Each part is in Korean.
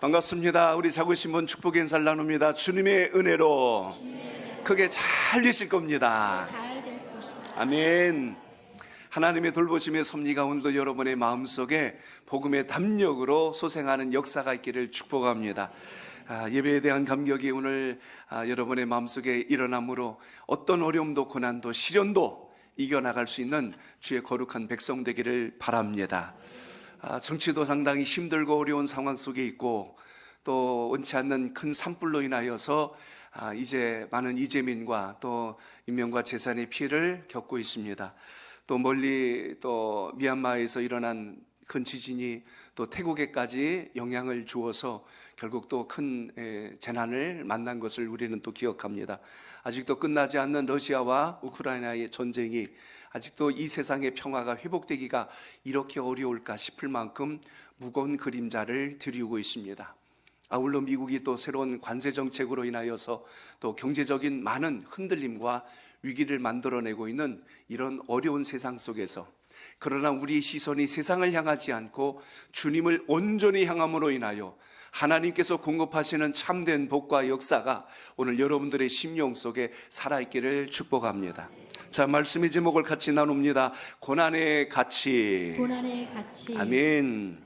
반갑습니다. 우리 작으신 분 축복 인사를 나눕니다. 주님의 은혜로 크게 잘 되실 겁니다. 아멘. 하나님의 돌보심의 섭리가 오늘도 여러분의 마음속에 복음의 담력으로 소생하는 역사가 있기를 축복합니다. 예배에 대한 감격이 오늘 여러분의 마음속에 일어나므로 어떤 어려움도 고난도 시련도 이겨나갈 수 있는 주의 거룩한 백성 되기를 바랍니다. 정치도 상당히 힘들고 어려운 상황 속에 있고 또 원치 않는 큰 산불로 인하여서 이제 많은 이재민과 또 인명과 재산의 피해를 겪고 있습니다. 또 멀리 또 미얀마에서 일어난 큰 지진이 또 태국에까지 영향을 주어서 결국 또 큰 재난을 만난 것을 우리는 또 기억합니다. 아직도 끝나지 않는 러시아와 우크라이나의 전쟁이 아직도 이 세상의 평화가 회복되기가 이렇게 어려울까 싶을 만큼 무거운 그림자를 드리우고 있습니다. 아울러 미국이 또 새로운 관세 정책으로 인하여서 또 경제적인 많은 흔들림과 위기를 만들어내고 있는 이런 어려운 세상 속에서 그러나 우리의 시선이 세상을 향하지 않고 주님을 온전히 향함으로 인하여 하나님께서 공급하시는 참된 복과 역사가 오늘 여러분들의 심령 속에 살아있기를 축복합니다. 자, 말씀의 제목을 같이 나눕니다. 고난의 가치. 고난의 가치. 아멘.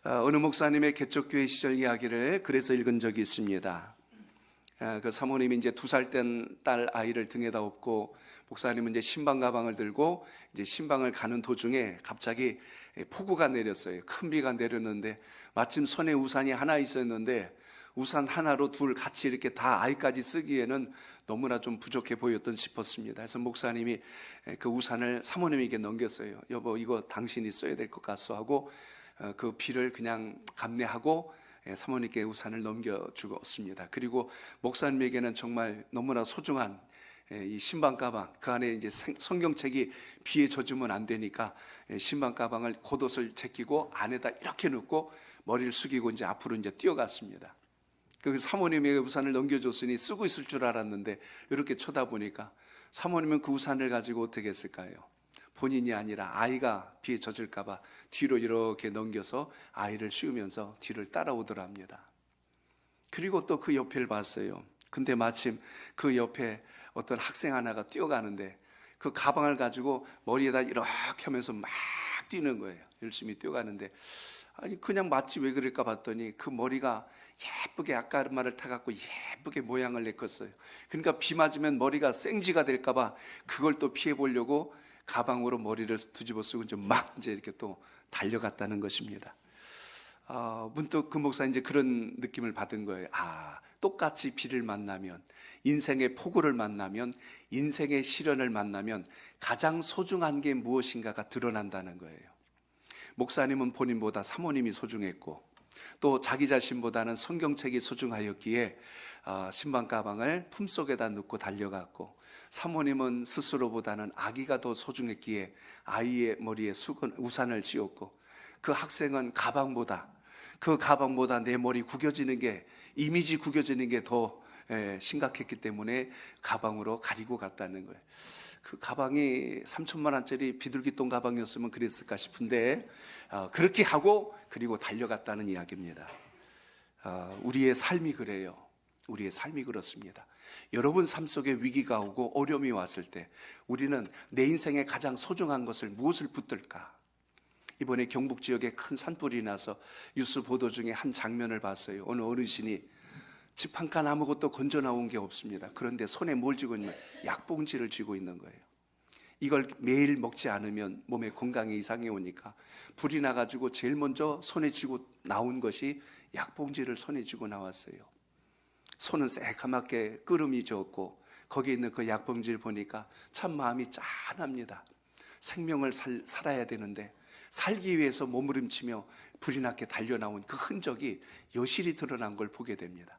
어느 목사님의 개척교회 시절 이야기를 그래서 읽은 적이 있습니다. 그 사모님이 이제 2살 된 딸 아이를 등에다 업고 목사님은 이제 신방 가방을 들고 이제 신방을 가는 도중에 갑자기 폭우가 내렸어요. 큰 비가 내렸는데 마침 손에 우산이 하나 있었는데 우산 하나로 둘 같이 이렇게 다 아이까지 쓰기에는 너무나 좀 부족해 보였던 싶었습니다. 그래서 목사님이 그 우산을 사모님에게 넘겼어요. 여보, 이거 당신이 써야 될 것 같소 하고 그 비를 그냥 감내하고 사모님께 우산을 넘겨주었습니다. 그리고 목사님에게는 정말 너무나 소중한 이 신방 가방, 그 안에 이제 성경책이 비에 젖으면 안 되니까 신방 가방을 겉옷을 제끼고 안에다 이렇게 넣고 머리를 숙이고 이제 앞으로 이제 뛰어갔습니다. 그 사모님에게 우산을 넘겨줬으니 쓰고 있을 줄 알았는데 이렇게 쳐다보니까 사모님은 그 우산을 가지고 어떻게 했을까요? 본인이 아니라 아이가 비에 젖을까봐 뒤로 이렇게 넘겨서 아이를 씌우면서 뒤를 따라오더랍니다. 그리고 또 그 옆을 봤어요. 근데 마침 그 옆에 어떤 학생 하나가 뛰어가는데 그 가방을 가지고 머리에다 이렇게 하면서 막 뛰는 거예요. 열심히 뛰어가는데 아니 그냥 마치 왜 그럴까 봤더니 그 머리가 예쁘게 아까르마를 타갖고 예쁘게 모양을 내컸어요. 그러니까 비 맞으면 머리가 생쥐가 될까봐 그걸 또 피해 보려고 가방으로 머리를 뒤집어 쓰고 이제 막 이제 이렇게 또 달려갔다는 것입니다. 문득 그 목사 이제 그런 느낌을 받은 거예요. 똑같이 비를 만나면, 인생의 폭우를 만나면, 인생의 시련을 만나면 가장 소중한 게 무엇인가가 드러난다는 거예요. 목사님은 본인보다 사모님이 소중했고 또 자기 자신보다는 성경책이 소중하였기에 신방 가방을 품속에다 넣고 달려갔고 사모님은 스스로보다는 아기가 더 소중했기에 아이의 머리에 우산을 쥐었고 그 학생은 그 가방보다 내 머리 구겨지는 게 이미지 구겨지는 게 더 심각했기 때문에 가방으로 가리고 갔다는 거예요. 그 가방이 3천만 원짜리 비둘기똥 가방이었으면 그랬을까 싶은데 그렇게 하고 그리고 달려갔다는 이야기입니다. 우리의 삶이 그래요. 우리의 삶이 그렇습니다. 여러분 삶 속에 위기가 오고 어려움이 왔을 때 우리는 내 인생에 가장 소중한 것을 무엇을 붙들까? 이번에 경북 지역에 큰 산불이 나서 뉴스 보도 중에 한 장면을 봤어요. 어느 어르신이 집 한 칸 아무것도 건져 나온 게 없습니다. 그런데 손에 뭘 쥐고 있냐면 약봉지를 쥐고 있는 거예요. 이걸 매일 먹지 않으면 몸에 건강에 이상이 오니까 불이 나가지고 제일 먼저 손에 쥐고 나온 것이 약봉지를 손에 쥐고 나왔어요. 손은 새까맣게 끓음이 졌고 거기에 있는 그 약봉지를 보니까 참 마음이 짠합니다. 생명을 살아야 되는데 살기 위해서 몸부림치며 불이 나게 달려나온 그 흔적이 여실히 드러난 걸 보게 됩니다.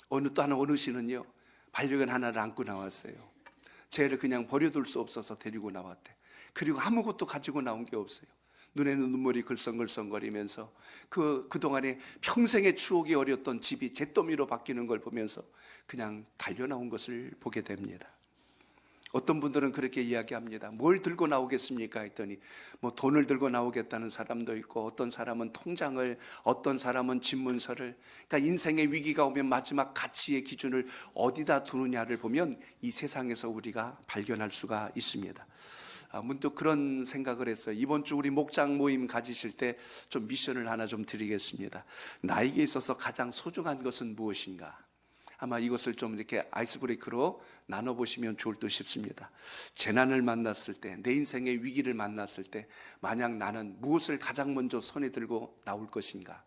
어느 또 한 어르신은요 반려견 하나를 안고 나왔어요. 쟤를 그냥 버려둘 수 없어서 데리고 나왔대. 그리고 아무것도 가지고 나온 게 없어요. 눈에는 눈물이 글썽글썽거리면서 그동안에 평생의 추억이 어렸던 집이 잿더미로 바뀌는 걸 보면서 그냥 달려나온 것을 보게 됩니다. 어떤 분들은 그렇게 이야기합니다. 뭘 들고 나오겠습니까? 했더니 뭐 돈을 들고 나오겠다는 사람도 있고, 어떤 사람은 통장을, 어떤 사람은 집문서를. 그러니까 인생의 위기가 오면 마지막 가치의 기준을 어디다 두느냐를 보면 이 세상에서 우리가 발견할 수가 있습니다. 문득 그런 생각을 했어요. 이번 주 우리 목장 모임 가지실 때 좀 미션을 하나 좀 드리겠습니다. 나에게 있어서 가장 소중한 것은 무엇인가? 아마 이것을 좀 이렇게 아이스 브레이크로 나눠보시면 좋을 듯 싶습니다. 재난을 만났을 때, 내 인생의 위기를 만났을 때 만약 나는 무엇을 가장 먼저 손에 들고 나올 것인가?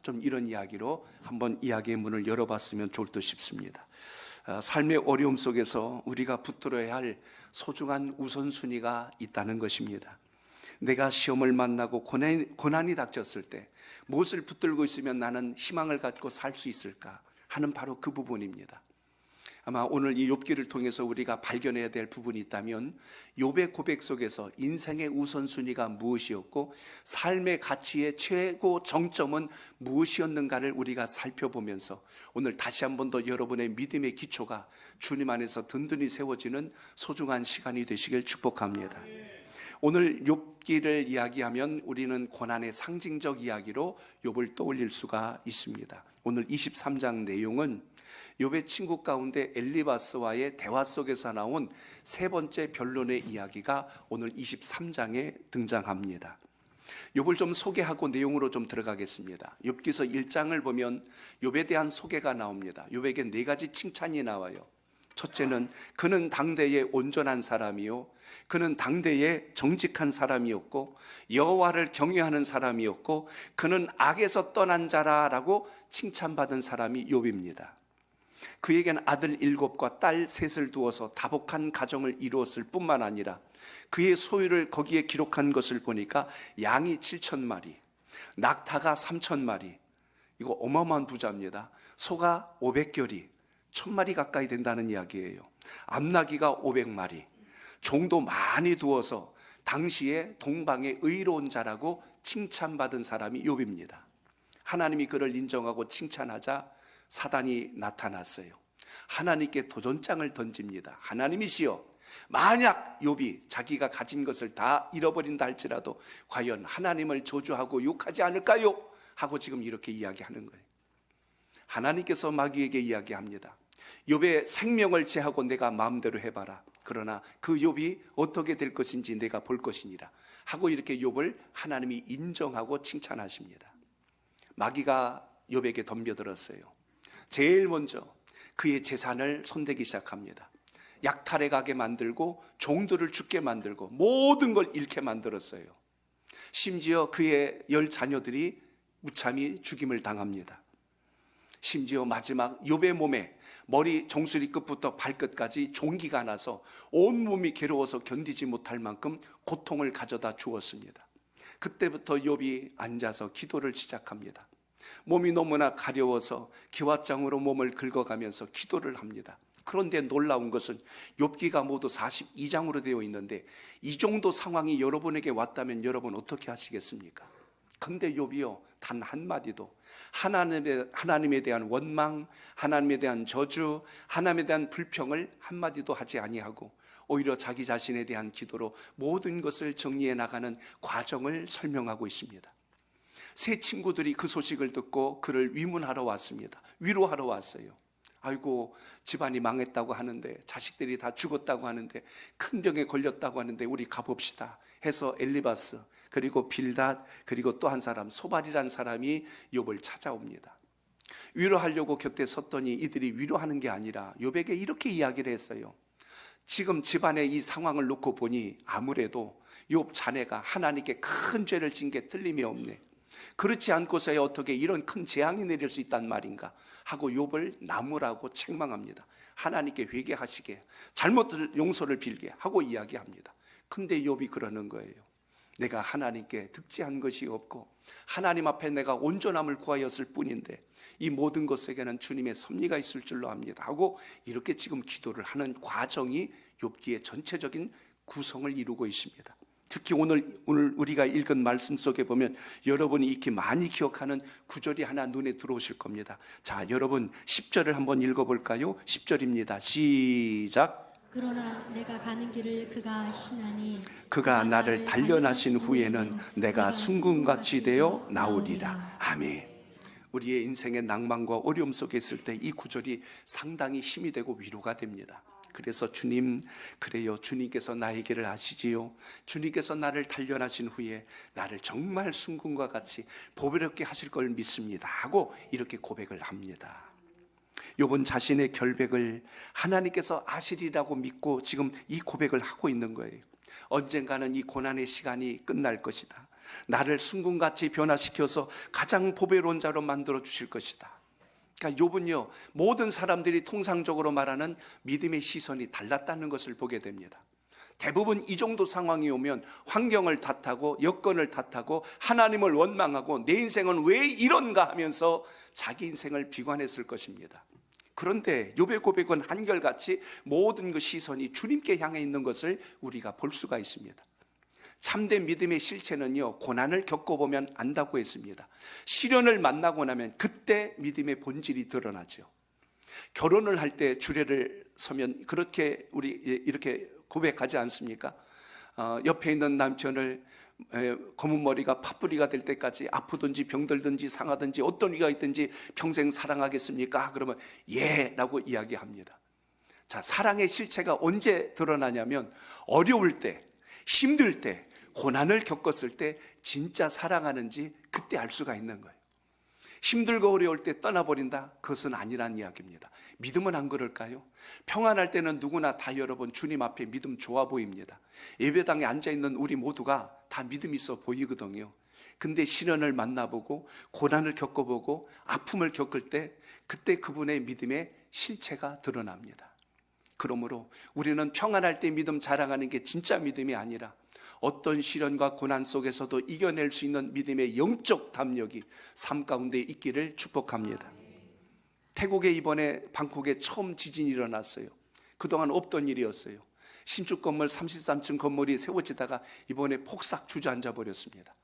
좀 이런 이야기로 한번 이야기의 문을 열어봤으면 좋을 듯 싶습니다. 삶의 어려움 속에서 우리가 붙들어야 할 소중한 우선순위가 있다는 것입니다. 내가 시험을 만나고 고난이 닥쳤을 때 무엇을 붙들고 있으면 나는 희망을 갖고 살 수 있을까 하는 바로 그 부분입니다. 아마 오늘 이 욥기를 통해서 우리가 발견해야 될 부분이 있다면, 욥의 고백 속에서 인생의 우선순위가 무엇이었고 삶의 가치의 최고 정점은 무엇이었는가를 우리가 살펴보면서 오늘 다시 한 번 더 여러분의 믿음의 기초가 주님 안에서 든든히 세워지는 소중한 시간이 되시길 축복합니다. 오늘 욥기를 이야기하면 우리는 고난의 상징적 이야기로 욥을 떠올릴 수가 있습니다. 오늘 23장 내용은 욥의 친구 가운데 엘리바스와의 대화 속에서 나온 세 번째 변론의 이야기가 오늘 23장에 등장합니다. 욥을 좀 소개하고 내용으로 좀 들어가겠습니다. 욥기서 1장을 보면 욥에 대한 소개가 나옵니다. 욥에게 네 가지 칭찬이 나와요. 첫째는 그는 당대에 온전한 사람이요, 그는 당대에 정직한 사람이었고 여호와를 경외하는 사람이었고 그는 악에서 떠난 자라라고 칭찬받은 사람이 욥입니다. 그에게는 아들 7과 딸 3을 두어서 다복한 가정을 이루었을 뿐만 아니라 그의 소유를 거기에 기록한 것을 보니까 양이 7,000마리, 낙타가 3,000마리, 이거 어마어마한 부자입니다. 소가 500결이, 1,000마리 가까이 된다는 이야기예요. 암나귀가 500마리, 종도 많이 두어서 당시에 동방의 의로운 자라고 칭찬받은 사람이 욥입니다. 하나님이 그를 인정하고 칭찬하자 사단이 나타났어요. 하나님께 도전장을 던집니다. 하나님이시여, 만약 욥이 자기가 가진 것을 다 잃어버린다 할지라도 과연 하나님을 저주하고 욕하지 않을까요? 하고 지금 이렇게 이야기하는 거예요. 하나님께서 마귀에게 이야기합니다. 욥의 생명을 제하고 내가 마음대로 해봐라. 그러나 그 욥이 어떻게 될 것인지 내가 볼 것이니라 하고 이렇게 욥을 하나님이 인정하고 칭찬하십니다. 마귀가 욥에게 덤벼들었어요. 제일 먼저 그의 재산을 손대기 시작합니다. 약탈해 가게 만들고 종들을 죽게 만들고 모든 걸 잃게 만들었어요. 심지어 그의 10자녀들이 무참히 죽임을 당합니다. 심지어 마지막 욥의 몸에 머리 정수리 끝부터 발끝까지 종기가 나서 온몸이 괴로워서 견디지 못할 만큼 고통을 가져다 주었습니다. 그때부터 욥이 앉아서 기도를 시작합니다. 몸이 너무나 가려워서 기왓장으로 몸을 긁어가면서 기도를 합니다. 그런데 놀라운 것은 욥기가 모두 42장으로 되어 있는데 이 정도 상황이 여러분에게 왔다면 여러분 어떻게 하시겠습니까? 근데 욥이요, 단 한마디도 하나님에 대한 원망, 하나님에 대한 저주, 하나님에 대한 불평을 한마디도 하지 아니하고 오히려 자기 자신에 대한 기도로 모든 것을 정리해 나가는 과정을 설명하고 있습니다. 세 친구들이 그 소식을 듣고 그를 위문하러 왔습니다. 위로하러 왔어요. 아이고, 집안이 망했다고 하는데, 자식들이 다 죽었다고 하는데, 큰 병에 걸렸다고 하는데 우리 가봅시다 해서 엘리바스, 그리고 빌닷, 그리고 또 한 사람 소발이라는 사람이 욥을 찾아옵니다. 위로하려고 곁에 섰더니 이들이 위로하는 게 아니라 욥에게 이렇게 이야기를 했어요. 지금 집안의 이 상황을 놓고 보니 아무래도 욥 자네가 하나님께 큰 죄를 진 게 틀림이 없네. 그렇지 않고서야 어떻게 이런 큰 재앙이 내릴 수 있단 말인가 하고 욥을 나무라고 책망합니다. 하나님께 회개하시게, 잘못을 용서를 빌게 하고 이야기합니다. 근데 욥이 그러는 거예요. 내가 하나님께 득지한 것이 없고 하나님 앞에 내가 온전함을 구하였을 뿐인데 이 모든 것에게는 주님의 섭리가 있을 줄로 압니다 하고 이렇게 지금 기도를 하는 과정이 욥기의 전체적인 구성을 이루고 있습니다. 특히 오늘 우리가 읽은 말씀 속에 보면 여러분이 익히 많이 기억하는 구절이 하나 눈에 들어오실 겁니다. 자, 여러분 10절을 한번 읽어볼까요? 10절입니다. 시작. 그러나 내가 가는 길을 그가 아시나니 그가 나를 단련하신 후에는 내가 순금같이 되어 나오리라. 아멘. 우리의 인생의 낭만과 어려움 속에 있을 때 이 구절이 상당히 힘이 되고 위로가 됩니다. 그래서 주님, 그래요, 주님께서 나의 길을 아시지요. 주님께서 나를 단련하신 후에 나를 정말 순금과 같이 보배롭게 하실 걸 믿습니다 하고 이렇게 고백을 합니다. 욥은 자신의 결백을 하나님께서 아시리라고 믿고 지금 이 고백을 하고 있는 거예요. 언젠가는 이 고난의 시간이 끝날 것이다. 나를 순금같이 변화시켜서 가장 보배로운 자로 만들어 주실 것이다. 그러니까 욥은요, 모든 사람들이 통상적으로 말하는 믿음의 시선이 달랐다는 것을 보게 됩니다. 대부분 이 정도 상황이 오면 환경을 탓하고 여건을 탓하고 하나님을 원망하고 내 인생은 왜 이런가 하면서 자기 인생을 비관했을 것입니다. 그런데 욥의 고백은 한결같이 모든 그 시선이 주님께 향해 있는 것을 우리가 볼 수가 있습니다. 참된 믿음의 실체는요, 고난을 겪어보면 안다고 했습니다. 시련을 만나고 나면 그때 믿음의 본질이 드러나죠. 결혼을 할 때 주례를 서면 그렇게 우리 이렇게 고백하지 않습니까? 옆에 있는 남편을 검은 머리가 팥뿌리가 될 때까지 아프든지 병들든지 상하든지 어떤 위가 있든지 평생 사랑하겠습니까? 그러면 예 라고 이야기합니다. 자, 사랑의 실체가 언제 드러나냐면 어려울 때, 힘들 때, 고난을 겪었을 때 진짜 사랑하는지 그때 알 수가 있는 거예요. 힘들고 어려울 때 떠나버린다? 그것은 아니란 이야기입니다. 믿음은 안 그럴까요? 평안할 때는 누구나 다 여러분 주님 앞에 믿음 좋아 보입니다. 예배당에 앉아있는 우리 모두가 다 믿음 있어 보이거든요. 근데 시련을 만나보고 고난을 겪어보고 아픔을 겪을 때 그때 그분의 믿음의 실체가 드러납니다. 그러므로 우리는 평안할 때 믿음 자랑하는 게 진짜 믿음이 아니라 어떤 시련과 고난 속에서도 이겨낼 수 있는 믿음의 영적 담력이 삶 가운데 있기를 축복합니다. 태국에 이번에 방콕에 처음 지진이 일어났어요. 그동안 없던 일이었어요. 신축 건물 33층 건물이 세워지다가 이번에 폭삭 주저앉아 버렸습니다.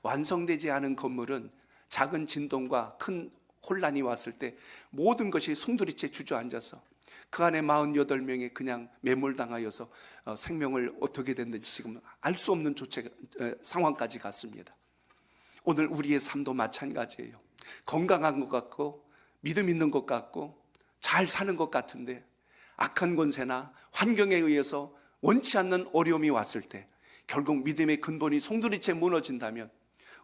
완성되지 않은 건물은 작은 진동과 큰 혼란이 왔을 때 모든 것이 송두리째 주저앉아서 그 안에 48명이 그냥 매몰당하여서 생명을 어떻게 됐는지 지금 알 수 없는 상황까지 갔습니다. 오늘 우리의 삶도 마찬가지예요. 건강한 것 같고 믿음 있는 것 같고 잘 사는 것 같은데 악한 권세나 환경에 의해서 원치 않는 어려움이 왔을 때 결국 믿음의 근본이 송두리째 무너진다면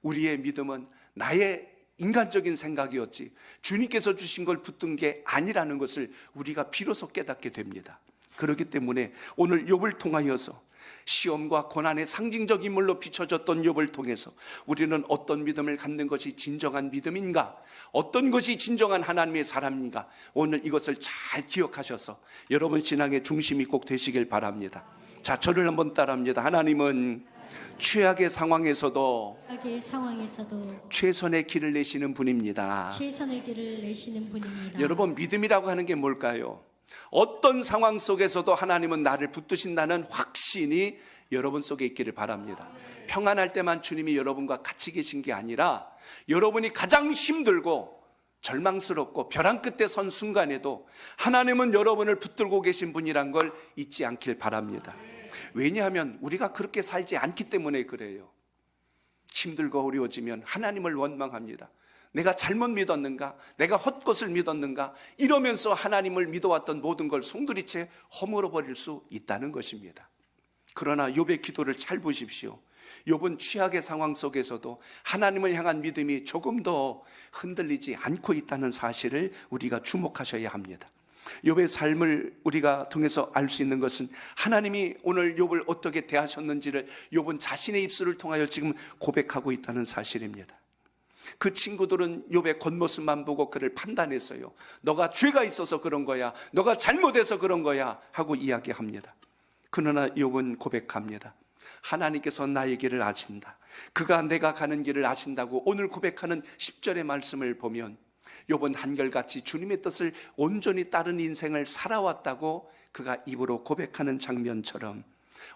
우리의 믿음은 나의 인간적인 생각이었지 주님께서 주신 걸 붙든 게 아니라는 것을 우리가 비로소 깨닫게 됩니다. 그렇기 때문에 오늘 욥을 통하여서 시험과 고난의 상징적 인물로 비춰졌던 욥을 통해서 우리는 어떤 믿음을 갖는 것이 진정한 믿음인가, 어떤 것이 진정한 하나님의 사람인가, 오늘 이것을 잘 기억하셔서 여러분 신앙의 중심이 꼭 되시길 바랍니다. 자, 저를 한번 따라합니다. 하나님은 최악의 상황에서도 최선의 길을 내시는 분입니다. 최선의 길을 내시는 분입니다. 여러분, 믿음이라고 하는 게 뭘까요? 어떤 상황 속에서도 하나님은 나를 붙드신다는 확신이 여러분 속에 있기를 바랍니다. 평안할 때만 주님이 여러분과 같이 계신 게 아니라 여러분이 가장 힘들고 절망스럽고 벼랑 끝에 선 순간에도 하나님은 여러분을 붙들고 계신 분이란 걸 잊지 않길 바랍니다. 왜냐하면 우리가 그렇게 살지 않기 때문에 그래요. 힘들고 어려워지면 하나님을 원망합니다. 내가 잘못 믿었는가? 내가 헛것을 믿었는가? 이러면서 하나님을 믿어왔던 모든 걸 송두리째 허물어 버릴 수 있다는 것입니다. 그러나 욥의 기도를 잘 보십시오. 욥은 취약의 상황 속에서도 하나님을 향한 믿음이 조금 더 흔들리지 않고 있다는 사실을 우리가 주목하셔야 합니다. 욥의 삶을 우리가 통해서 알 수 있는 것은 하나님이 오늘 욥을 어떻게 대하셨는지를 욥은 자신의 입술을 통하여 지금 고백하고 있다는 사실입니다. 그 친구들은 욥의 겉모습만 보고 그를 판단했어요. 너가 죄가 있어서 그런 거야, 너가 잘못해서 그런 거야 하고 이야기합니다. 그러나 욥은 고백합니다. 하나님께서 나의 길을 아신다. 그가 내가 가는 길을 아신다고 오늘 고백하는 10절의 말씀을 보면 욥은 한결같이 주님의 뜻을 온전히 따른 인생을 살아왔다고 그가 입으로 고백하는 장면처럼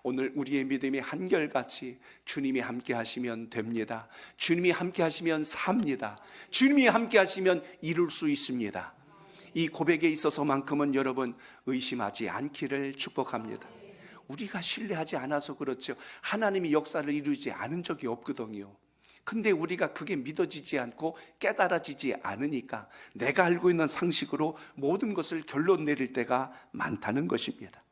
오늘 우리의 믿음이 한결같이 주님이 함께 하시면 됩니다. 주님이 함께 하시면 삽니다. 주님이 함께 하시면 이룰 수 있습니다. 이 고백에 있어서만큼은 여러분 의심하지 않기를 축복합니다. 우리가 신뢰하지 않아서 그렇죠. 하나님이 역사를 이루지 않은 적이 없거든요. 근데 우리가 그게 믿어지지 않고 깨달아지지 않으니까 내가 알고 있는 상식으로 모든 것을 결론 내릴 때가 많다는 것입니다.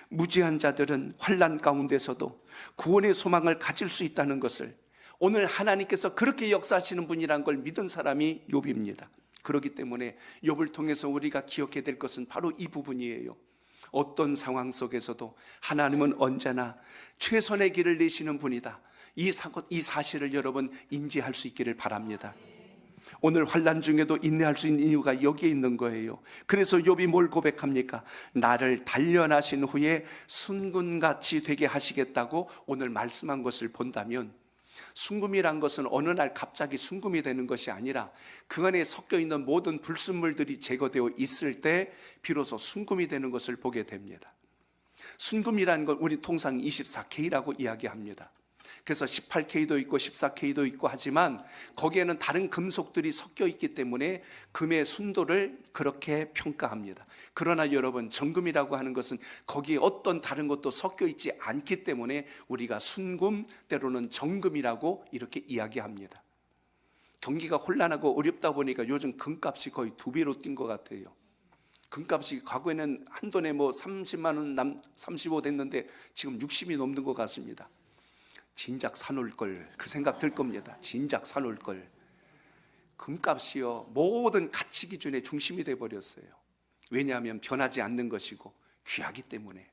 무지한 자들은 환난 가운데서도 구원의 소망을 가질 수 있다는 것을 오늘 하나님께서 그렇게 역사하시는 분이란 걸 믿은 사람이 욥입니다. 그렇기 때문에 욥을 통해서 우리가 기억해야 될 것은 바로 이 부분이에요. 어떤 상황 속에서도 하나님은 언제나 최선의 길을 내시는 분이다. 이 사실을 여러분 인지할 수 있기를 바랍니다. 오늘 환난 중에도 인내할 수 있는 이유가 여기에 있는 거예요. 그래서 욥이 뭘 고백합니까? 나를 단련하신 후에 순금같이 되게 하시겠다고 오늘 말씀한 것을 본다면, 순금이란 것은 어느 날 갑자기 순금이 되는 것이 아니라 그 안에 섞여 있는 모든 불순물들이 제거되어 있을 때 비로소 순금이 되는 것을 보게 됩니다. 순금이라는 건 우리 통상 24K라고 이야기합니다. 그래서 18K도 있고 14K도 있고 하지만 거기에는 다른 금속들이 섞여 있기 때문에 금의 순도를 그렇게 평가합니다. 그러나 여러분, 정금이라고 하는 것은 거기에 어떤 다른 것도 섞여 있지 않기 때문에 우리가 순금, 때로는 정금이라고 이렇게 이야기합니다. 경기가 혼란하고 어렵다 보니까 요즘 금값이 거의 2배로 뛴 것 같아요. 금값이 과거에는 한 돈에 뭐 30만 원, 35 됐는데 지금 60이 넘는 것 같습니다. 진작 사놓을 걸, 그 생각 들 겁니다. 진작 사놓을 걸. 금값이요, 모든 가치 기준의 중심이 되어버렸어요. 왜냐하면 변하지 않는 것이고 귀하기 때문에.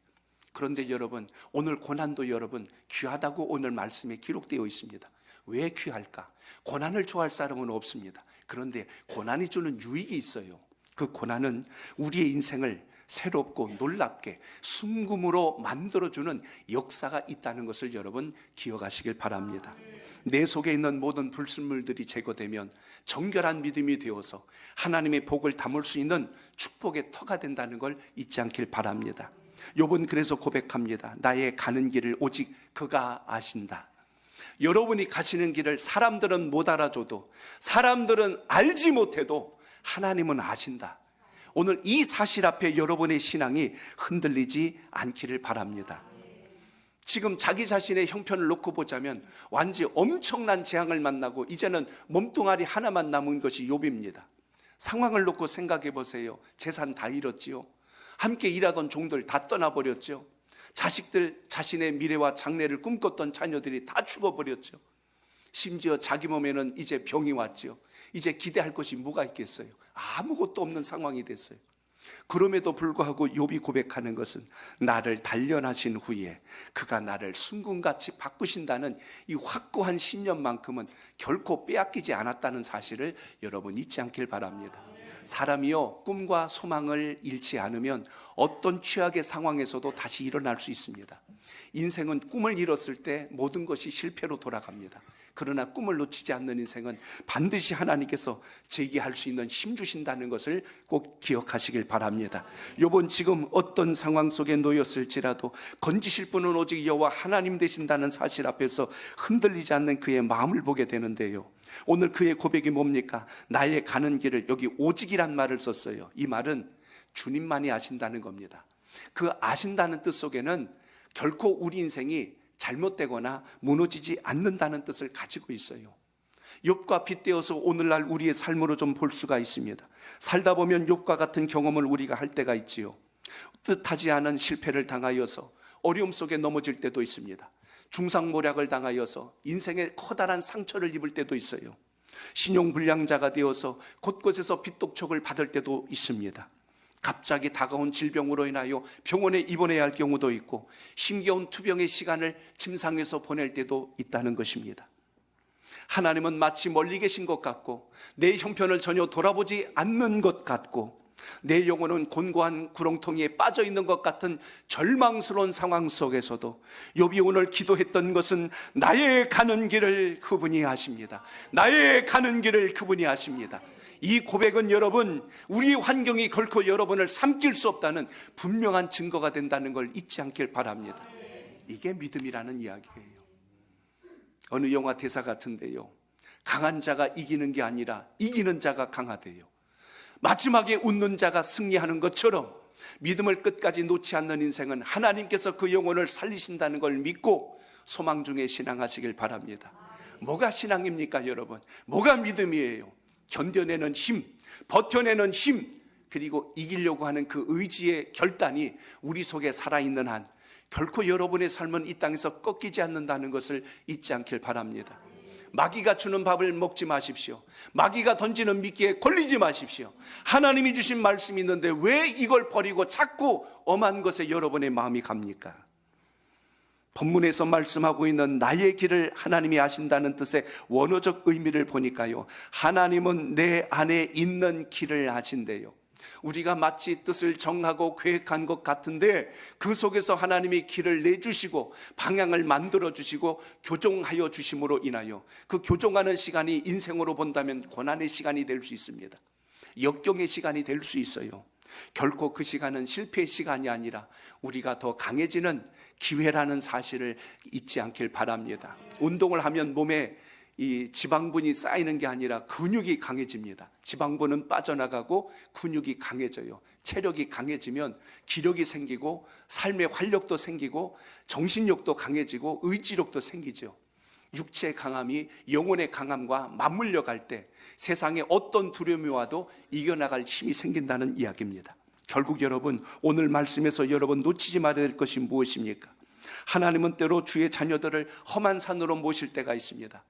그런데 여러분, 오늘 고난도 여러분 귀하다고 오늘 말씀에 기록되어 있습니다. 왜 귀할까? 고난을 좋아할 사람은 없습니다. 그런데 고난이 주는 유익이 있어요. 그 고난은 우리의 인생을 새롭고 놀랍게 순금으로 만들어주는 역사가 있다는 것을 여러분 기억하시길 바랍니다. 내 속에 있는 모든 불순물들이 제거되면 정결한 믿음이 되어서 하나님의 복을 담을 수 있는 축복의 터가 된다는 걸 잊지 않길 바랍니다. 욥은 그래서 고백합니다. 나의 가는 길을 오직 그가 아신다. 여러분이 가시는 길을 사람들은 못 알아줘도, 사람들은 알지 못해도 하나님은 아신다. 오늘 이 사실 앞에 여러분의 신앙이 흔들리지 않기를 바랍니다. 지금 자기 자신의 형편을 놓고 보자면 완전히 엄청난 재앙을 만나고 이제는 몸뚱아리 하나만 남은 것이 욥입니다. 상황을 놓고 생각해 보세요. 재산 다 잃었지요. 함께 일하던 종들 다 떠나버렸죠. 자식들, 자신의 미래와 장래를 꿈꿨던 자녀들이 다 죽어버렸죠. 심지어 자기 몸에는 이제 병이 왔죠. 이제 기대할 것이 뭐가 있겠어요? 아무것도 없는 상황이 됐어요. 그럼에도 불구하고 욥이 고백하는 것은 나를 단련하신 후에 그가 나를 순금같이 바꾸신다는 이 확고한 신념만큼은 결코 빼앗기지 않았다는 사실을 여러분 잊지 않길 바랍니다. 사람이요, 꿈과 소망을 잃지 않으면 어떤 최악의 상황에서도 다시 일어날 수 있습니다. 인생은 꿈을 잃었을 때 모든 것이 실패로 돌아갑니다. 그러나 꿈을 놓치지 않는 인생은 반드시 하나님께서 재기할 수 있는 힘 주신다는 것을 꼭 기억하시길 바랍니다. 욥은 지금 어떤 상황 속에 놓였을지라도 건지실 분은 오직 여호와 하나님 되신다는 사실 앞에서 흔들리지 않는 그의 마음을 보게 되는데요, 오늘 그의 고백이 뭡니까? 나의 가는 길을, 여기 오직이란 말을 썼어요. 이 말은 주님만이 아신다는 겁니다. 그 아신다는 뜻 속에는 결코 우리 인생이 잘못되거나 무너지지 않는다는 뜻을 가지고 있어요. 욥과 빗대어서 오늘날 우리의 삶으로 좀 볼 수가 있습니다. 살다 보면 욥과 같은 경험을 우리가 할 때가 있지요. 뜻하지 않은 실패를 당하여서 어려움 속에 넘어질 때도 있습니다. 중상모략을 당하여서 인생에 커다란 상처를 입을 때도 있어요. 신용불량자가 되어서 곳곳에서 빚독촉을 받을 때도 있습니다. 갑자기 다가온 질병으로 인하여 병원에 입원해야 할 경우도 있고 힘겨운 투병의 시간을 침상에서 보낼 때도 있다는 것입니다. 하나님은 마치 멀리 계신 것 같고 내 형편을 전혀 돌아보지 않는 것 같고 내 영혼은 곤고한 구렁텅이에 빠져 있는 것 같은 절망스러운 상황 속에서도 욥이 오늘 기도했던 것은 나의 가는 길을 그분이 아십니다. 나의 가는 길을 그분이 아십니다. 이 고백은 여러분, 우리 환경이 결코 여러분을 삼킬 수 없다는 분명한 증거가 된다는 걸 잊지 않길 바랍니다. 이게 믿음이라는 이야기예요. 어느 영화 대사 같은데요, 강한 자가 이기는 게 아니라 이기는 자가 강하대요. 마지막에 웃는 자가 승리하는 것처럼 믿음을 끝까지 놓지 않는 인생은 하나님께서 그 영혼을 살리신다는 걸 믿고 소망 중에 신앙하시길 바랍니다. 뭐가 신앙입니까, 여러분? 뭐가 믿음이에요? 견뎌내는 힘, 버텨내는 힘, 그리고 이기려고 하는 그 의지의 결단이 우리 속에 살아있는 한 결코 여러분의 삶은 이 땅에서 꺾이지 않는다는 것을 잊지 않길 바랍니다. 마귀가 주는 밥을 먹지 마십시오. 마귀가 던지는 미끼에 걸리지 마십시오. 하나님이 주신 말씀이 있는데 왜 이걸 버리고 자꾸 엄한 것에 여러분의 마음이 갑니까? 본문에서 말씀하고 있는 나의 길을 하나님이 아신다는 뜻의 원어적 의미를 보니까요, 하나님은 내 안에 있는 길을 아신대요. 우리가 마치 뜻을 정하고 계획한 것 같은데 그 속에서 하나님이 길을 내주시고 방향을 만들어 주시고 교정하여 주심으로 인하여 그 교정하는 시간이 인생으로 본다면 고난의 시간이 될 수 있습니다. 역경의 시간이 될 수 있어요. 결코 그 시간은 실패의 시간이 아니라 우리가 더 강해지는 기회라는 사실을 잊지 않길 바랍니다. 운동을 하면 몸에 이 지방분이 쌓이는 게 아니라 근육이 강해집니다. 지방분은 빠져나가고 근육이 강해져요. 체력이 강해지면 기력이 생기고 삶의 활력도 생기고 정신력도 강해지고 의지력도 생기죠. 육체의 강함이 영혼의 강함과 맞물려 갈 때 세상에 어떤 두려움이 와도 이겨나갈 힘이 생긴다는 이야기입니다. 결국 여러분, 오늘 말씀에서 여러분 놓치지 말아야 될 것이 무엇입니까? 하나님은 때로 주의 자녀들을 험한 산으로 모실 때가 있습니다.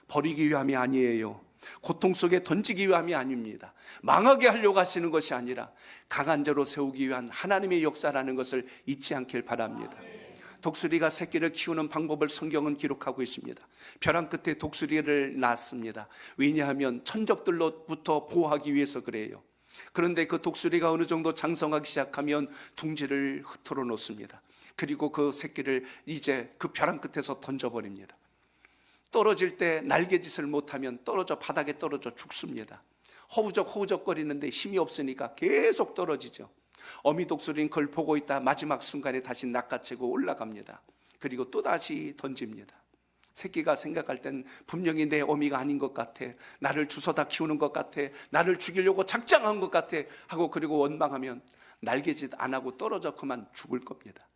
버리기 위함이 아니에요. 고통 속에 던지기 위함이 아닙니다. 망하게 하려고 하시는 것이 아니라 강한 자로 세우기 위한 하나님의 역사라는 것을 잊지 않길 바랍니다. 독수리가 새끼를 키우는 방법을 성경은 기록하고 있습니다. 벼랑 끝에 독수리를 낳습니다. 왜냐하면 천적들로부터 보호하기 위해서 그래요. 그런데 그 독수리가 어느 정도 장성하기 시작하면 둥지를 흩어져 놓습니다. 그리고 그 새끼를 이제 그 벼랑 끝에서 던져버립니다. 떨어질 때 날개짓을 못하면 떨어져 바닥에 떨어져 죽습니다. 허우적거리는데 힘이 없으니까 계속 떨어지죠. 어미 독수리는 그걸 보고 있다 마지막 순간에 다시 낚아채고 올라갑니다. 그리고 또다시 던집니다. 새끼가 생각할 땐 분명히 내 어미가 아닌 것 같아, 나를 주워다 키우는 것 같아, 나를 죽이려고 작정한 것 같아 하고 그리고 원망하면 날개짓 안 하고 떨어져 그만 죽을 겁니다.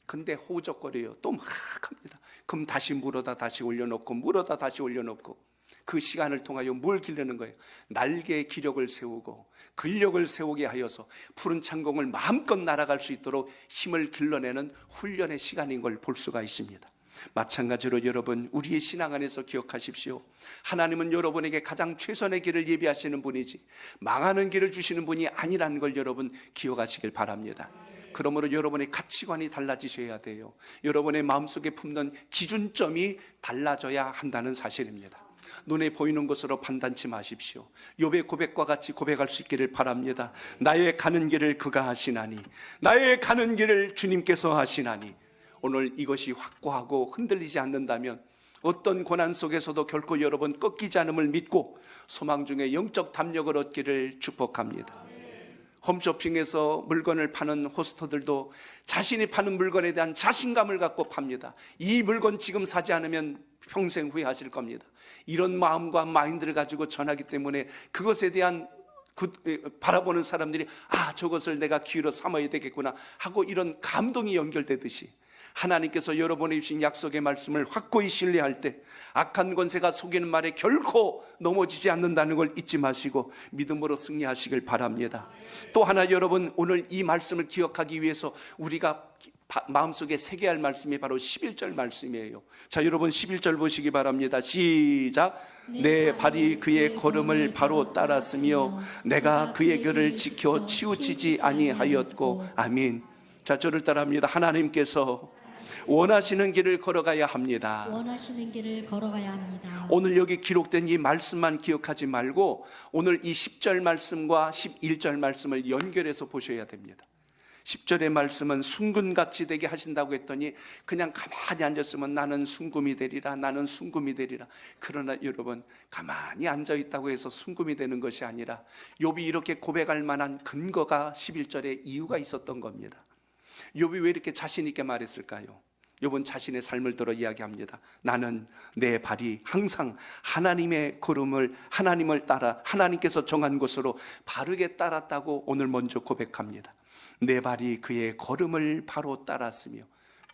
근데 호우적거려요. 또 막 합니다. 그럼 다시 물어다 다시 올려놓고 물어다 다시 올려놓고 그 시간을 통하여 뭘 기르는 거예요? 날개의 기력을 세우고 근력을 세우게 하여서 푸른 창공을 마음껏 날아갈 수 있도록 힘을 길러내는 훈련의 시간인 걸 볼 수가 있습니다. 마찬가지로 여러분, 우리의 신앙 안에서 기억하십시오. 하나님은 여러분에게 가장 최선의 길을 예비하시는 분이지 망하는 길을 주시는 분이 아니라는 걸 여러분 기억하시길 바랍니다. 그러므로 여러분의 가치관이 달라지셔야 돼요. 여러분의 마음속에 품는 기준점이 달라져야 한다는 사실입니다. 눈에 보이는 것으로 판단치 마십시오. 욥의 고백과 같이 고백할 수 있기를 바랍니다. 나의 가는 길을 그가 하시나니, 나의 가는 길을 주님께서 하시나니. 오늘 이것이 확고하고 흔들리지 않는다면 어떤 고난 속에서도 결코 여러분 꺾이지 않음을 믿고 소망 중에 영적 담력을 얻기를 축복합니다. 홈쇼핑에서 물건을 파는 호스터들도 자신이 파는 물건에 대한 자신감을 갖고 팝니다. 이 물건 지금 사지 않으면 평생 후회하실 겁니다. 이런 마음과 마인드를 가지고 전하기 때문에 그것에 대한 바라보는 사람들이 저것을 내가 기회로 삼아야 되겠구나 하고 이런 감동이 연결되듯이 하나님께서 여러분이 주신 약속의 말씀을 확고히 신뢰할 때 악한 권세가 속이는 말에 결코 넘어지지 않는다는 걸 잊지 마시고 믿음으로 승리하시길 바랍니다. 또 하나 여러분, 오늘 이 말씀을 기억하기 위해서 우리가 마음속에 새겨야 할 말씀이 바로 11절 말씀이에요. 자, 여러분 11절 보시기 바랍니다. 시작. 내 발이 그의 걸음을 바로 따랐으며 내가 그의 길을 지켜 치우치지 아니하였고. 아멘. 자, 저를 따라합니다. 하나님께서 원하시는 길을 걸어가야 합니다. 원하시는 길을 걸어가야 합니다. 오늘 여기 기록된 이 말씀만 기억하지 말고 오늘 이 10절 말씀과 11절 말씀을 연결해서 보셔야 됩니다. 10절의 말씀은 순금같이 되게 하신다고 했더니 그냥 가만히 앉았으면 나는 순금이 되리라, 나는 순금이 되리라. 그러나 여러분, 가만히 앉아있다고 해서 순금이 되는 것이 아니라 욥이 이렇게 고백할 만한 근거가 11절에 이유가 있었던 겁니다. 욥이 왜 이렇게 자신 있게 말했을까요? 욥은 자신의 삶을 들어 이야기합니다. 나는 내 발이 항상 하나님의 걸음을, 하나님을 따라 하나님께서 정한 곳으로 바르게 따랐다고 오늘 먼저 고백합니다. 내 발이 그의 걸음을 바로 따랐으며,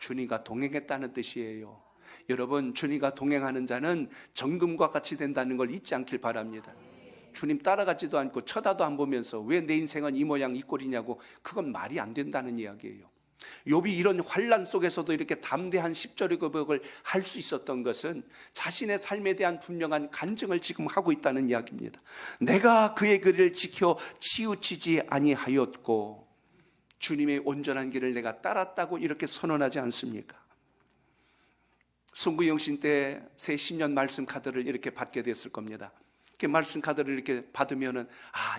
주님과 동행했다는 뜻이에요. 여러분, 주님과 동행하는 자는 정금과 같이 된다는 걸 잊지 않길 바랍니다. 주님 따라가지도 않고 쳐다도 안 보면서 왜 내 인생은 이 모양 이 꼴이냐고, 그건 말이 안 된다는 이야기예요. 욥이 이런 환난 속에서도 이렇게 담대한 10절의 고백을 할 수 있었던 것은 자신의 삶에 대한 분명한 간증을 지금 하고 있다는 이야기입니다. 내가 그의 길을 지켜 치우치지 아니하였고 주님의 온전한 길을 내가 따랐다고 이렇게 선언하지 않습니까? 송구영신 때 새 신년 말씀 카드를 이렇게 받게 됐을 겁니다. 이렇게 말씀 카드를 이렇게 받으면은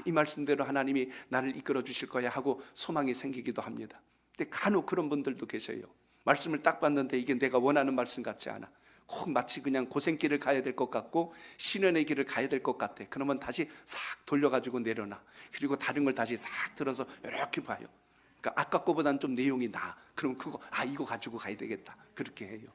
이 말씀대로 하나님이 나를 이끌어 주실 거야 하고 소망이 생기기도 합니다. 근데 간혹 그런 분들도 계세요. 말씀을 딱 봤는데 이게 내가 원하는 말씀 같지 않아. 꼭 마치 그냥 고생길을 가야 될 것 같고 신연의 길을 가야 될 것 같아. 그러면 다시 싹 돌려가지고 내려놔. 그리고 다른 걸 다시 싹 들어서 이렇게 봐요. 그러니까 아까 거보다는 좀 내용이 나아. 그럼 그거 이거 가지고 가야 되겠다. 그렇게 해요.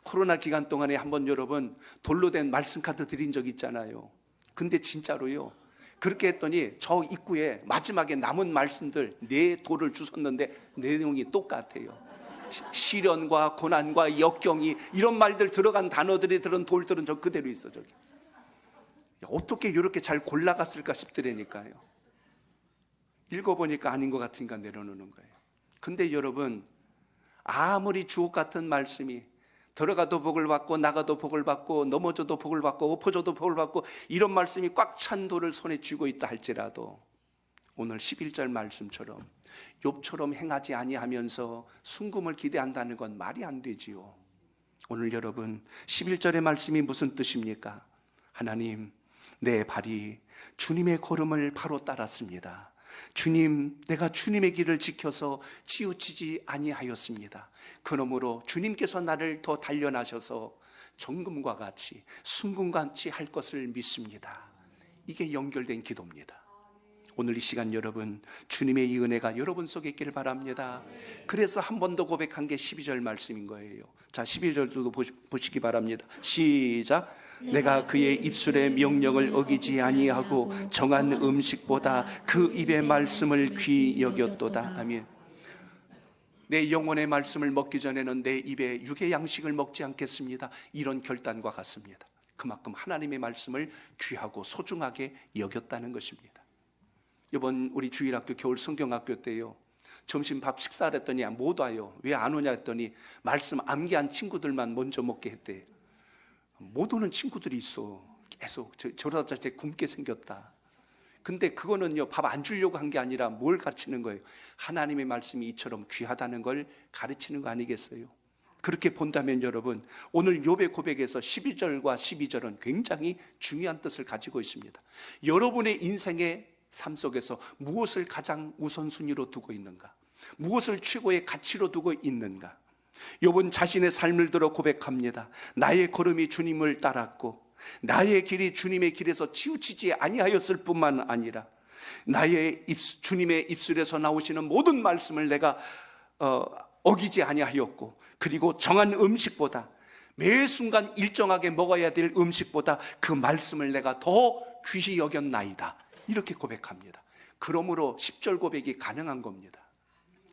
코로나 기간 동안에 한번 여러분 돌로 된 말씀 카드 드린 적 있잖아요. 근데 진짜로요, 그렇게 했더니 저 입구에 마지막에 남은 말씀들 4돌을 주셨는데 내용이 똑같아요. 시련과 고난과 역경이 이런 말들 들어간 단어들이 들은 돌들은 저 그대로 있어. 저기 어떻게 이렇게 잘 골라갔을까 싶더라니까요. 읽어보니까 아닌 것 같으니까 내려놓는 거예요. 근데 여러분, 아무리 주옥 같은 말씀이 들어가도 복을 받고 나가도 복을 받고 넘어져도 복을 받고 엎어져도 복을 받고 이런 말씀이 꽉 찬 돌을 손에 쥐고 있다 할지라도 오늘 11절 말씀처럼 욥처럼 행하지 아니하면서 순금을 기대한다는 건 말이 안 되지요. 오늘 여러분 11절의 말씀이 무슨 뜻입니까? 하나님, 내 발이 주님의 걸음을 바로 따랐습니다. 주님, 내가 주님의 길을 지켜서 치우치지 아니하였습니다. 그러므로 주님께서 나를 더 단련하셔서 정금과 같이 순금같이 할 것을 믿습니다. 이게 연결된 기도입니다. 오늘 이 시간 여러분, 주님의 이 은혜가 여러분 속에 있기를 바랍니다. 그래서 한 번 더 고백한 게 12절 말씀인 거예요. 자, 12절도 보시기 바랍니다. 시작. 내가 그의 입술의 명령을 어기지 아니하고 정한 음식보다 그 입의 말씀을 귀히 여겼도다. 아멘. 내 영혼의 말씀을 먹기 전에는 내 입에 육의 양식을 먹지 않겠습니다. 이런 결단과 같습니다. 그만큼 하나님의 말씀을 귀하고 소중하게 여겼다는 것입니다. 이번 우리 주일학교 겨울 성경학교 때요, 점심 밥 식사를 했더니 못 와요. 왜 안 오냐 했더니 말씀 암기한 친구들만 먼저 먹게 했대요. 못 오는 친구들이 있어. 계속 저러다 쟤 굶게 생겼다. 근데 그거는요, 밥 안 주려고 한 게 아니라 뭘 가르치는 거예요? 하나님의 말씀이 이처럼 귀하다는 걸 가르치는 거 아니겠어요? 그렇게 본다면 여러분, 오늘 욥의 고백에서 12절과 12절은 굉장히 중요한 뜻을 가지고 있습니다. 여러분의 인생의 삶 속에서 무엇을 가장 우선순위로 두고 있는가? 무엇을 최고의 가치로 두고 있는가? 욥은 자신의 삶을 들어 고백합니다. 나의 걸음이 주님을 따랐고 나의 길이 주님의 길에서 치우치지 아니하였을 뿐만 아니라 나의 주님의 입술에서 나오시는 모든 말씀을 내가 어기지 아니하였고, 그리고 정한 음식보다, 매 순간 일정하게 먹어야 될 음식보다 그 말씀을 내가 더 귀히 여겼나이다. 이렇게 고백합니다. 그러므로 10절 고백이 가능한 겁니다.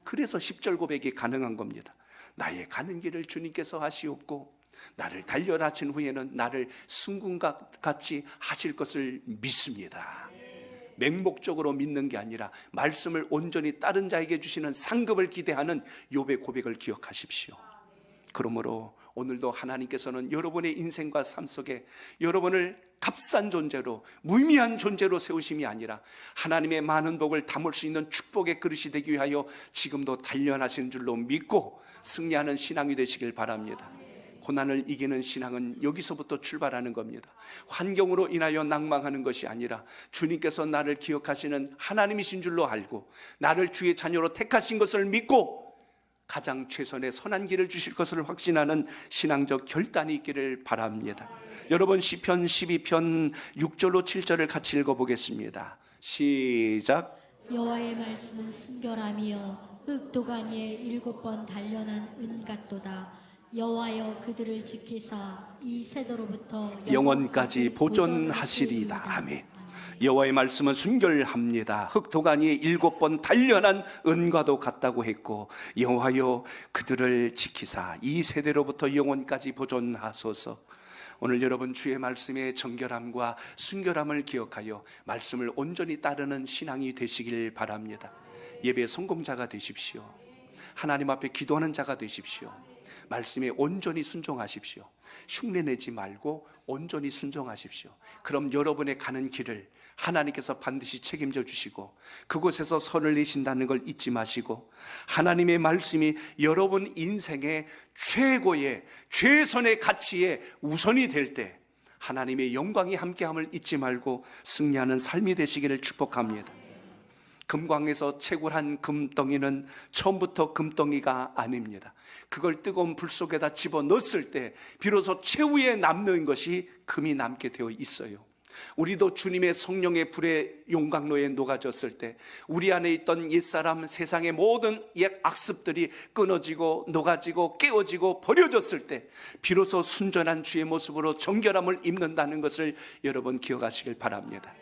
그래서 10절 고백이 가능한 겁니다. 나의 가는 길을 주님께서 하시옵고 나를 단련하신 후에는 나를 순금같이 하실 것을 믿습니다. 맹목적으로 믿는 게 아니라 말씀을 온전히 따른 자에게 주시는 상급을 기대하는 욥의 고백을 기억하십시오. 그러므로 오늘도 하나님께서는 여러분의 인생과 삶 속에 여러분을 값싼 존재로, 무의미한 존재로 세우심이 아니라 하나님의 많은 복을 담을 수 있는 축복의 그릇이 되기 위하여 지금도 단련하신 줄로 믿고 승리하는 신앙이 되시길 바랍니다. 고난을 이기는 신앙은 여기서부터 출발하는 겁니다. 환경으로 인하여 낭망하는 것이 아니라 주님께서 나를 기억하시는 하나님이신 줄로 알고 나를 주의 자녀로 택하신 것을 믿고 가장 최선의 선한 길을 주실 것을 확신하는 신앙적 결단이 있기를 바랍니다. 여러분, 시편 12편 6절로 7절을 같이 읽어보겠습니다. 시작. 여호와의 말씀은 순결하며 흑도간 위에 7번 단련한 은 같도다. 여호와여 그들을 지키사 이 세대로부터 영원까지 보존하시리이다. 아멘. 여호와의 말씀은 순결합니다. 흑도간이 7번 단련한 은과도 같다고 했고, 여호와여 그들을 지키사 이 세대로부터 영원까지 보존하소서. 오늘 여러분 주의 말씀의 정결함과 순결함을 기억하여 말씀을 온전히 따르는 신앙이 되시길 바랍니다. 예배 성공자가 되십시오. 하나님 앞에 기도하는 자가 되십시오. 말씀에 온전히 순종하십시오. 흉내내지 말고 온전히 순종하십시오. 그럼 여러분의 가는 길을 하나님께서 반드시 책임져 주시고 그곳에서 선을 내신다는 걸 잊지 마시고, 하나님의 말씀이 여러분 인생의 최고의 최선의 가치의 우선이 될 때 하나님의 영광이 함께함을 잊지 말고 승리하는 삶이 되시기를 축복합니다. 금광에서 채굴한 금덩이는 처음부터 금덩이가 아닙니다. 그걸 뜨거운 불 속에다 집어넣었을 때 비로소 최후에 남는 것이 금이 남게 되어 있어요. 우리도 주님의 성령의 불의 용광로에 녹아졌을 때 우리 안에 있던 옛사람, 세상의 모든 옛 악습들이 끊어지고 녹아지고 깨어지고 버려졌을 때 비로소 순전한 주의 모습으로 정결함을 입는다는 것을 여러분 기억하시길 바랍니다.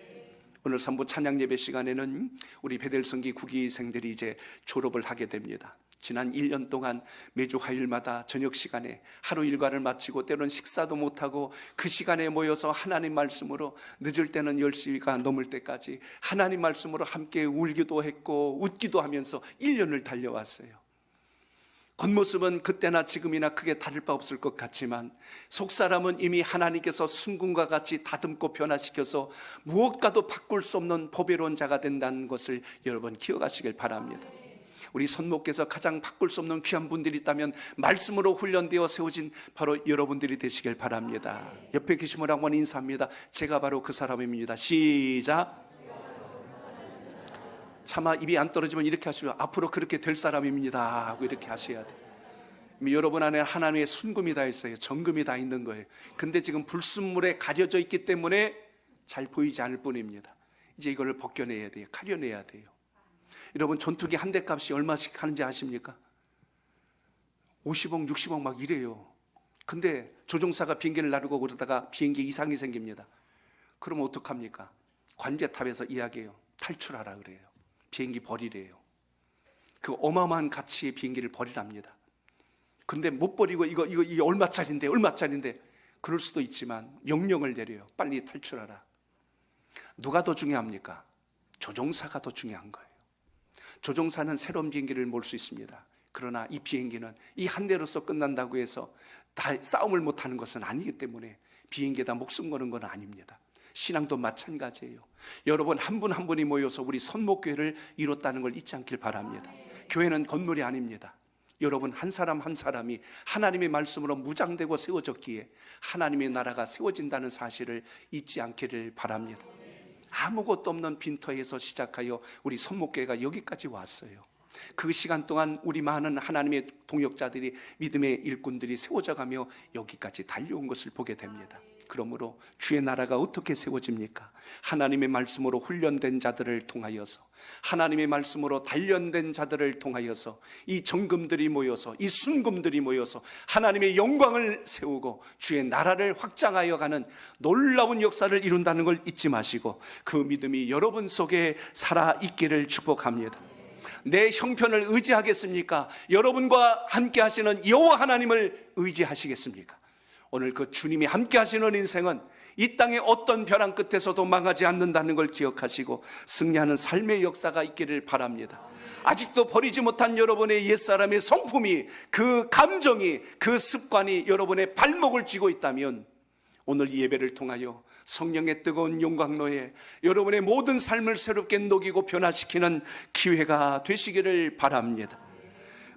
오늘 3부 찬양 예배 시간에는 우리 베델성기 9기생들이 이제 졸업을 하게 됩니다. 지난 1년 동안 매주 화요일마다 저녁 시간에 하루 일과를 마치고 때로는 식사도 못하고 그 시간에 모여서 하나님 말씀으로 늦을 때는 10시가 넘을 때까지 하나님 말씀으로 함께 울기도 했고 웃기도 하면서 1년을 달려왔어요. 겉모습은 그때나 지금이나 크게 다를 바 없을 것 같지만 속사람은 이미 하나님께서 순금과 같이 다듬고 변화시켜서 무엇과도 바꿀 수 없는 보배로운 자가 된다는 것을 여러분 기억하시길 바랍니다. 우리 손목께서 가장 바꿀 수 없는 귀한 분들이 있다면 말씀으로 훈련되어 세워진 바로 여러분들이 되시길 바랍니다. 옆에 계신 분 한번 인사합니다. 제가 바로 그 사람입니다. 시작. 차마 입이 안 떨어지면 이렇게 하시면 앞으로 그렇게 될 사람입니다 하고 이렇게 하셔야 돼요. 여러분 안에 하나님의 순금이 다 있어요. 정금이 다 있는 거예요. 근데 지금 불순물에 가려져 있기 때문에 잘 보이지 않을 뿐입니다. 이제 이걸 벗겨내야 돼요. 가려내야 돼요. 여러분 전투기 한 대 값이 얼마씩 하는지 아십니까? 50억 60억 막 이래요. 근데 조종사가 비행기를 나르고 그러다가 비행기 이상이 생깁니다. 그럼 어떡합니까? 관제탑에서 이야기해요. 탈출하라 그래요. 비행기 버리래요. 그 어마어마한 가치의 비행기를 버리랍니다. 근데 못 버리고 이거 얼마짜린데 그럴 수도 있지만 명령을 내려요. 빨리 탈출하라. 누가 더 중요합니까? 조종사가 더 중요한 거예요. 조종사는 새로운 비행기를 몰 수 있습니다. 그러나 이 비행기는 이 한 대로서 끝난다고 해서 다 싸움을 못하는 것은 아니기 때문에 비행기에다 목숨 거는 건 아닙니다. 신앙도 마찬가지예요. 여러분 한 분 한 분이 모여서 우리 선목교회를 이뤘다는 걸 잊지 않길 바랍니다. 교회는 건물이 아닙니다. 여러분 한 사람 한 사람이 하나님의 말씀으로 무장되고 세워졌기에 하나님의 나라가 세워진다는 사실을 잊지 않기를 바랍니다. 아무것도 없는 빈터에서 시작하여 우리 선목교회가 여기까지 왔어요. 그 시간 동안 우리 많은 하나님의 동역자들이 믿음의 일꾼들이 세워져 가며 여기까지 달려온 것을 보게 됩니다. 그러므로 주의 나라가 어떻게 세워집니까? 하나님의 말씀으로 훈련된 자들을 통하여서, 하나님의 말씀으로 단련된 자들을 통하여서 이 정금들이 모여서, 이 순금들이 모여서 하나님의 영광을 세우고 주의 나라를 확장하여 가는 놀라운 역사를 이룬다는 걸 잊지 마시고 그 믿음이 여러분 속에 살아있기를 축복합니다. 내 형편을 의지하겠습니까? 여러분과 함께 하시는 여호와 하나님을 의지하시겠습니까? 오늘 그 주님이 함께 하시는 인생은 이 땅의 어떤 벼랑 끝에서도 망하지 않는다는 걸 기억하시고 승리하는 삶의 역사가 있기를 바랍니다. 아직도 버리지 못한 여러분의 옛사람의 성품이, 그 감정이, 그 습관이 여러분의 발목을 쥐고 있다면 오늘 이 예배를 통하여 성령의 뜨거운 용광로에 여러분의 모든 삶을 새롭게 녹이고 변화시키는 기회가 되시기를 바랍니다.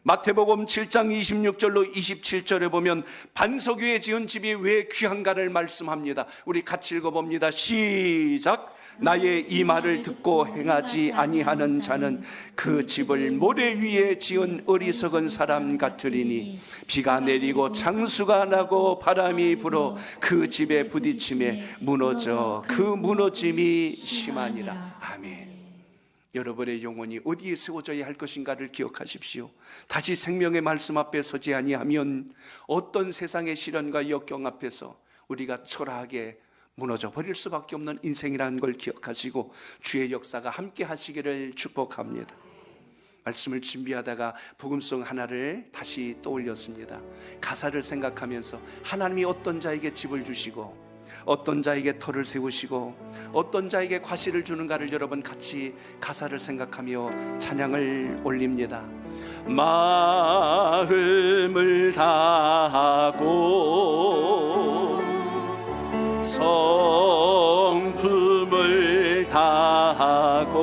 마태복음 7장 26절로 27절에 보면 반석 위에 지은 집이 왜 귀한가를 말씀합니다. 우리 같이 읽어봅니다. 시작. 나의 이 말을 듣고 행하지 아니하는 자는 그 집을 모래 위에 지은 어리석은 사람 같으리니 비가 내리고 창수가 나고 바람이 불어 그 집에 부딪힘에 무너져 그 무너짐이 심하니라. 아멘. 여러분의 영혼이 어디에 세워져야 할 것인가를 기억하십시오. 다시 생명의 말씀 앞에 서지 아니하면 어떤 세상의 시련과 역경 앞에서 우리가 초라하게 무너져 버릴 수밖에 없는 인생이라는 걸 기억하시고 주의 역사가 함께 하시기를 축복합니다. 말씀을 준비하다가 복음송 하나를 다시 떠올렸습니다. 가사를 생각하면서 하나님이 어떤 자에게 집을 주시고 어떤 자에게 터를 세우시고 어떤 자에게 과실을 주는가를 여러분 같이 가사를 생각하며 찬양을 올립니다. 마음을 다하고 성품을 다하고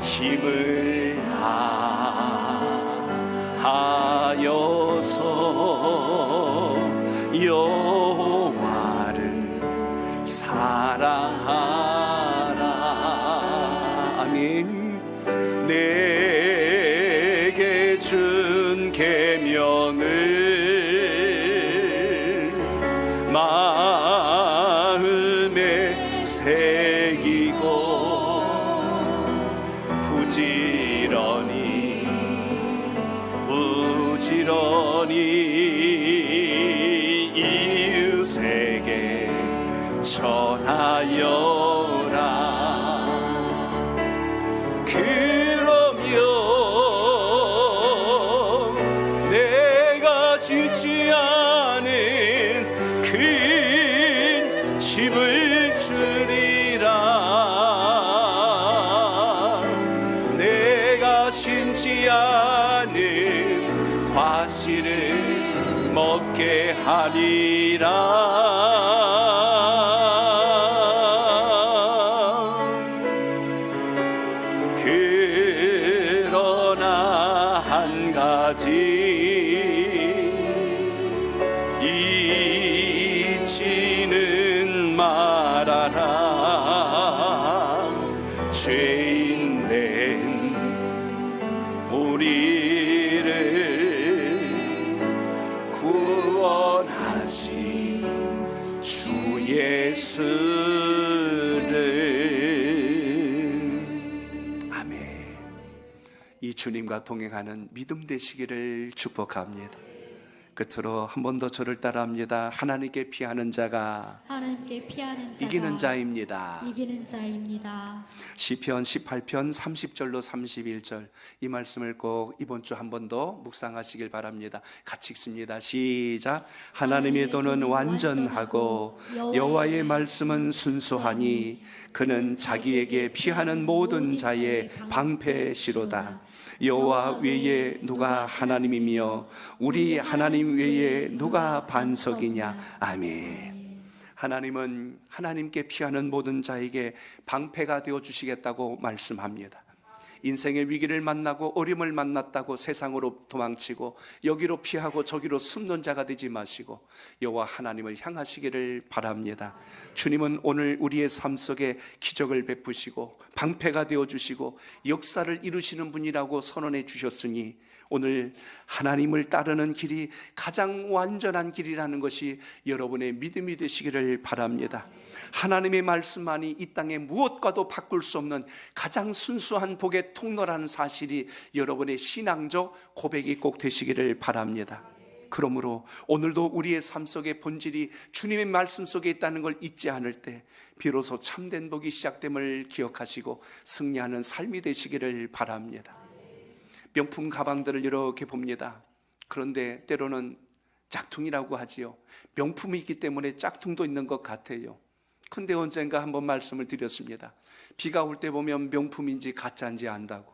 힘을 다하여서 여호와를 사랑하라. 아멘. 내게 준 계명을 마음에 새기고 부지런히 이웃에게 전하여라. 그러면 내가 짓지 않은 큰 집을 주리라. 내가 심지 않은 과실을 먹게 하리라. 그러나 한 가지 잊지는 말아라. 죄인 된 우리를 구원하신 주 예수를. 아멘. 이 주님과 동행하는 믿음 되시기를 축복합니다. 끝으로 한 번 더 저를 따라합니다. 하나님께 피하는 자가 하나님께 피하는 자가 이기는 자입니다. 이기는 자입니다. 시편 18편 30절로 31절 이 말씀을 꼭 이번 주 한 번 더 묵상하시길 바랍니다. 같이 읽습니다. 시작. 하나님의 도는 완전하고 여호와의 말씀은 순수하니 그는 자기에게 피하는 모든 자의 방패시로다. 여호와 외에 누가 하나님이며 우리 하나님 외에 누가 반석이냐. 아멘. 하나님은 하나님께 피하는 모든 자에게 방패가 되어 주시겠다고 말씀합니다. 인생의 위기를 만나고 어려움을 만났다고 세상으로 도망치고 여기로 피하고 저기로 숨는 자가 되지 마시고 여호와 하나님을 향하시기를 바랍니다. 주님은 오늘 우리의 삶 속에 기적을 베푸시고 방패가 되어주시고 역사를 이루시는 분이라고 선언해 주셨으니 오늘 하나님을 따르는 길이 가장 완전한 길이라는 것이 여러분의 믿음이 되시기를 바랍니다. 하나님의 말씀만이 이 땅에 무엇과도 바꿀 수 없는 가장 순수한 복의 통로라는 사실이 여러분의 신앙적 고백이 꼭 되시기를 바랍니다. 그러므로 오늘도 우리의 삶 속의 본질이 주님의 말씀 속에 있다는 걸 잊지 않을 때 비로소 참된 복이 시작됨을 기억하시고 승리하는 삶이 되시기를 바랍니다. 명품 가방들을 이렇게 봅니다. 그런데 때로는 짝퉁이라고 하지요. 명품이 있기 때문에 짝퉁도 있는 것 같아요. 근데 언젠가 한번 말씀을 드렸습니다. 비가 올 때 보면 명품인지 가짜인지 안다고.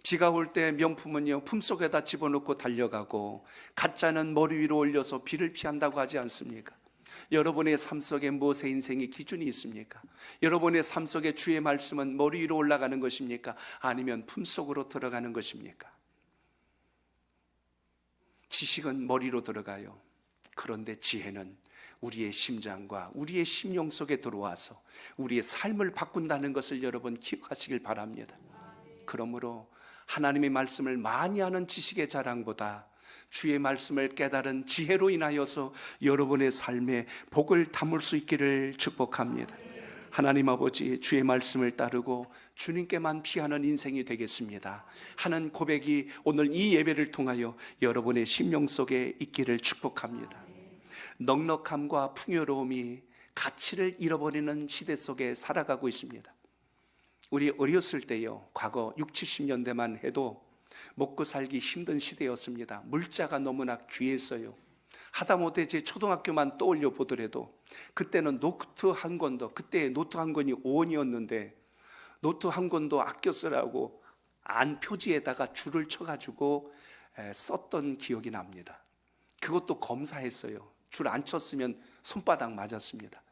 비가 올 때 명품은요 품속에다 집어넣고 달려가고 가짜는 머리 위로 올려서 비를 피한다고 하지 않습니까? 여러분의 삶 속에 무엇의 인생의 기준이 있습니까? 여러분의 삶 속에 주의 말씀은 머리 위로 올라가는 것입니까? 아니면 품속으로 들어가는 것입니까? 지식은 머리로 들어가요. 그런데 지혜는 우리의 심장과 우리의 심령 속에 들어와서 우리의 삶을 바꾼다는 것을 여러분 기억하시길 바랍니다. 그러므로 하나님의 말씀을 많이 아는 지식의 자랑보다 주의 말씀을 깨달은 지혜로 인하여서 여러분의 삶에 복을 담을 수 있기를 축복합니다. 하나님 아버지, 주의 말씀을 따르고 주님께만 피하는 인생이 되겠습니다 하는 고백이 오늘 이 예배를 통하여 여러분의 심령 속에 있기를 축복합니다. 넉넉함과 풍요로움이 가치를 잃어버리는 시대 속에 살아가고 있습니다. 우리 어렸을 때요, 과거 60, 70년대만 해도 먹고 살기 힘든 시대였습니다. 물자가 너무나 귀했어요. 하다못해 제 초등학교만 떠올려 보더라도 그때는 노트 한 권도, 그때 노트 한 권이 5원이었는데 노트 한 권도 아껴 쓰라고 안 표지에다가 줄을 쳐가지고 썼던 기억이 납니다. 그것도 검사했어요. 줄 안 쳤으면 손바닥 맞았습니다.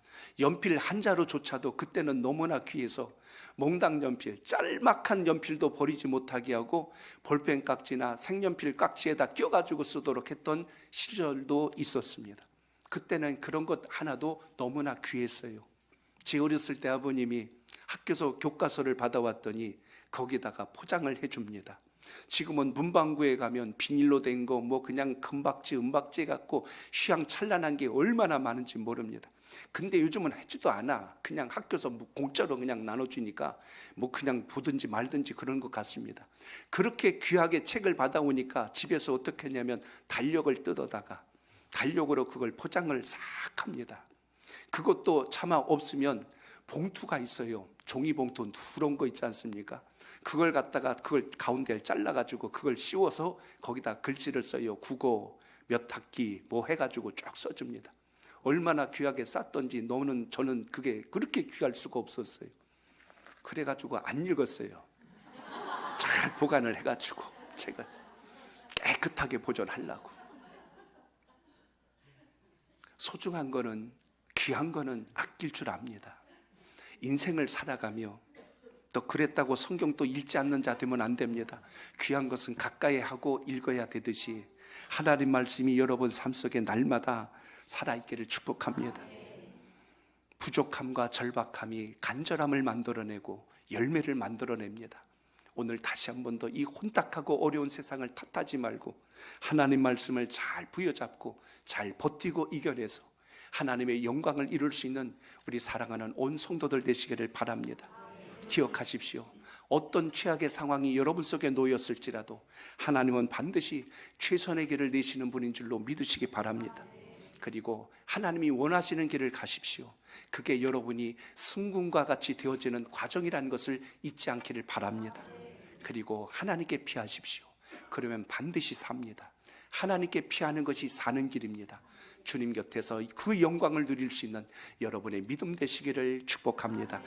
연필 한 자루조차도 그때는 너무나 귀해서 몽당 연필, 짤막한 연필도 버리지 못하게 하고 볼펜 깍지나 색연필 깍지에다 껴가지고 쓰도록 했던 시절도 있었습니다. 그때는 그런 것 하나도 너무나 귀했어요. 제 어렸을 때 아버님이 학교에서 교과서를 받아왔더니 거기다가 포장을 해줍니다. 지금은 문방구에 가면 비닐로 된 거 뭐 그냥 금박지 은박지 갖고 휘황찬란한 게 얼마나 많은지 모릅니다. 근데 요즘은 하지도 않아. 그냥 학교에서 뭐 공짜로 그냥 나눠주니까 뭐 그냥 보든지 말든지 그런 것 같습니다. 그렇게 귀하게 책을 받아오니까 집에서 어떻게 했냐면 달력을 뜯어다가 달력으로 그걸 포장을 싹 합니다. 그것도 차마 없으면 봉투가 있어요. 종이봉투 누런 거 있지 않습니까? 그걸 갖다가 그걸 가운데를 잘라가지고 그걸 씌워서 거기다 글씨를 써요. 국어 몇 학기 뭐 해가지고 쫙 써줍니다. 얼마나 귀하게 쌌던지 저는 그게 그렇게 귀할 수가 없었어요. 그래가지고 안 읽었어요. 잘 보관을 해가지고 책을 깨끗하게 보존하려고. 소중한 거는, 귀한 거는 아낄 줄 압니다. 인생을 살아가며 또 그랬다고 성경 또 읽지 않는 자 되면 안 됩니다. 귀한 것은 가까이 하고 읽어야 되듯이 하나님 말씀이 여러분 삶 속에 날마다 살아있기를 축복합니다. 부족함과 절박함이 간절함을 만들어내고 열매를 만들어냅니다. 오늘 다시 한 번 더 이 혼탁하고 어려운 세상을 탓하지 말고 하나님 말씀을 잘 부여잡고 잘 버티고 이겨내서 하나님의 영광을 이룰 수 있는 우리 사랑하는 온 성도들 되시기를 바랍니다. 기억하십시오. 어떤 최악의 상황이 여러분 속에 놓였을지라도 하나님은 반드시 최선의 길을 내시는 분인 줄로 믿으시기 바랍니다. 그리고 하나님이 원하시는 길을 가십시오. 그게 여러분이 승군과 같이 되어지는 과정이라는 것을 잊지 않기를 바랍니다. 그리고 하나님께 피하십시오. 그러면 반드시 삽니다. 하나님께 피하는 것이 사는 길입니다. 주님 곁에서 그 영광을 누릴 수 있는 여러분의 믿음 되시기를 축복합니다.